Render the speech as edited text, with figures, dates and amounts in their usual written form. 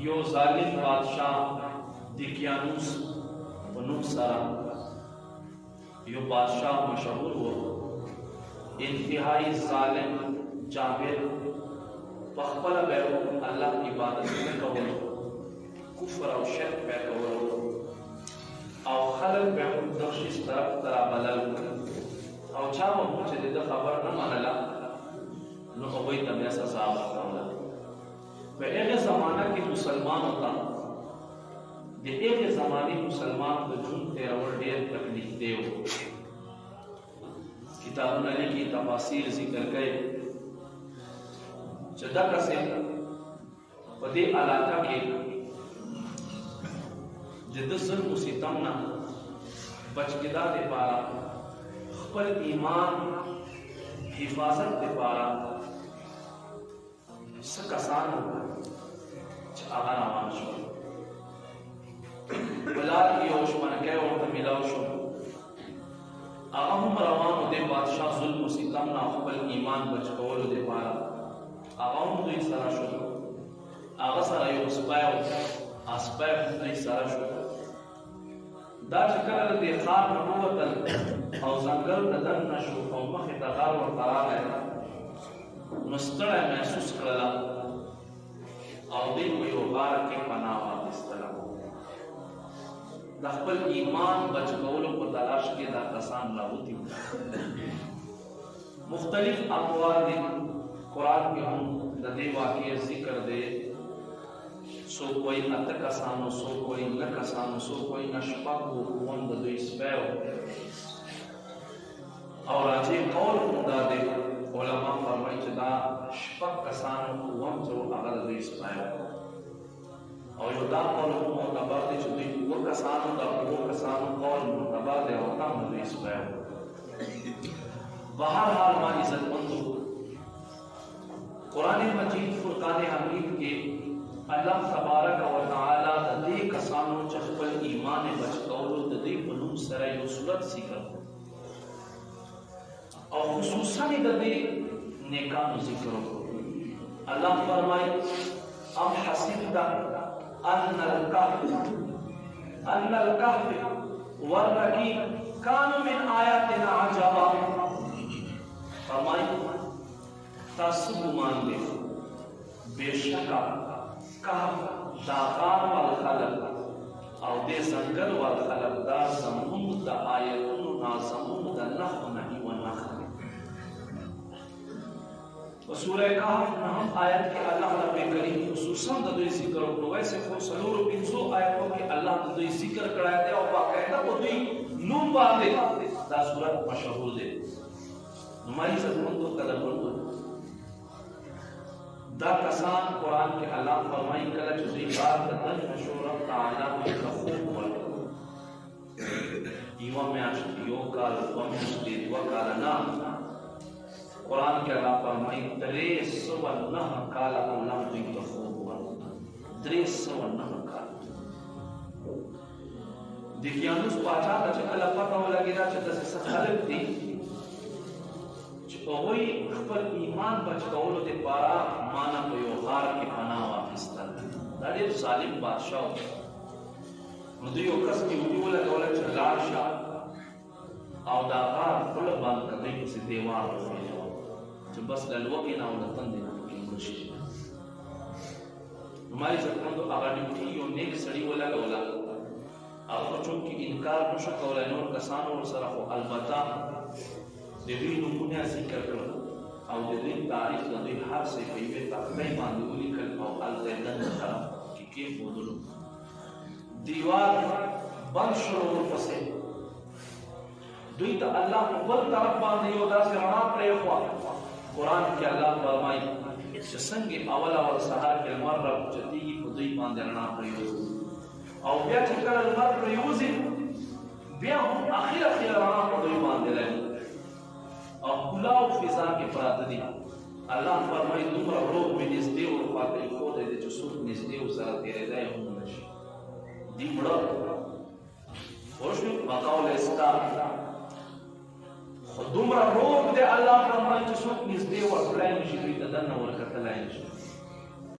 यो जालिम बादशाह दिकियानुस बनुम सारा यो बादशाह मशहूर हो इंतहाई जालिम जाबिर पखपला बैरो अल्लाह की इबादत में कहो कुफ्र और शिर्क पे कहो और खलल बैरो दक्षिण तरफ तरा बदल और चाहो मुझे दे खबर न मानला नो कोई तमिया सजा होला वे एक ज़माना के मुसलमान होता दे एक ज़माने मुसलमान तो जुन तेरवर डेर तकलीफ देव किताबों ने की तफासीर जिक्र गए जदा कसे पदे इलाका के जिद्दुल मुसितमना बचकिदा दे पारा खपल ईमान हिफाजत दे पारा सकसान आगार आवान शो बलार की होश मन कह और मिलाओ शो आगाम रवान दे बादशाह जुल्म सितम ना खपल ईमान बचकोल दे पारा आगाम तो इस तरह शो आगा सारा यो अस्पाय तो इस तरह शो दा चक्कर दे खार नबुवतन और जंगल नदन नशो और मख तगार और करार है मुस्तड़ा महसूस करला और दिन में उबार के पनाह इस्तेला दखल ईमान बचकौलों को तलाश के दा कसान लाउती मुख्तलिफ अक़वाल ने कुरान के हम दे वाक़िए जिक्र दे सो कोई अत कसानो सो कोई न कसानो सो कोई नशपा को वन दो इसबैव और आजे कौल खुदा दे उलमा फरमाई चदा शपक कसान वम जो अगर दो इसबैव और यो दा कौल मुतबर दे चुदी वो कसानो दा वो कसानो कौल मुतबर दे और तम दो इसबैव बाहर हाल मा इज्जत मंदो कुरान मजीद फुरकान हमीद के अल्लाह तबारक व तआला दे कसानो चखबल ईमान बचकौलो दे बनुम सरे यो सूरत जिक्र और खुसूसन दे नेकान जिक्र को अल्लाह फरमाए अम हसिबता अन्नल कहफ वरकीब कानु मिन आयातिना अजबा फरमाए तासुब मान दे बेशक कहफ दागार वाल खलक और दे जंगल वाल खलक दा जमून दा आयतुन ना जमून दा नख नहीं व नख सूरह कहफ नहम आयत के अल्लाह रब्बे करीम खुसूसन द जिक्र को वैसे को सलूर 500 आयतों के अल्लाह द जिक्र कराया दे और बाकायदा को दी नूम बांधे दा सूरत मशहूर दे हमारी जबान तो कदम बंद दा कसान कुरान के अल्लाह फरमाई कला जुज़ी बात तन मशूरत ताला में खफूफ वल ईवा में आशियो काल वम मुस्लिद व कालना कुरान के अल्लाह फरमाई 309 काला अल्लाह दी खफूफ वल 309 काल दिकियानुस पाचा का चकला पता हो लगेगा चत से सखलत थी वही खबर ईमान बचकौलो दे पारा माना को योहार के पनाह वास्ता दादे जालिम बादशाह मुदियो कस की उजोला दौलत चलार शाह और दागार फुल बंद कर दे से देवार हो जो बस ललवा के ना उलतन देना की कोशिश हमारी जबान तो अगर ड्यूटी यो नेक सड़ी वाला गौला अब बच्चों की इनकार मुशक और नूर कसान और सरफ अलबत्ता देवी नमूने जिक्र करो और देवी तारीख दे हर से कई तकई मांगुली कल और अलजैदन तरफ के बोलो दीवार बंद शुरू फसे दुई तो अल्लाह बल तरफ बांधे योदा से रना प्रयोग कुरान के अल्लाह फरमाई संगे अवला और सहार के मर्रब जती की खुदी बांधे रना प्रयोग और क्या चक्कर मर प्रयोग बिया आखिर आखिर रना खुदी बांधे रहे और खुलाओ फिजा के परातदी अल्लाह फरमाई तुमरा रोग में निस्दे और फातिल को दे जो सुख निस्दे और जरा तेरे दे हम नश दी बड़ा होश में मकाओ लेस्ता खुदुमरा रोग दे अल्लाह फरमाई जो सुख निस्दे और फ्लाइन शिबी तदन और कतलाइन